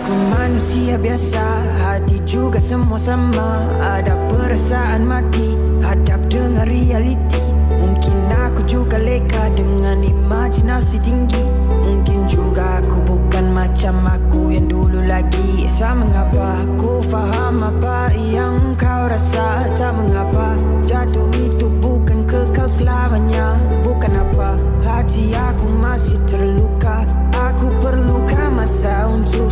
Aku manusia biasa, hati juga semua sama. Ada perasaan mati, hadap dengan realiti. Mungkin aku juga leka dengan imajinasi tinggi. Mungkin juga aku bukan macam aku yang dulu lagi. Tak mengapa, aku faham apa yang kau rasa. Tak mengapa, jatuh itu bukan kekal selamanya. Bukan apa, hati aku masih terluka. Aku perlukan masa untuk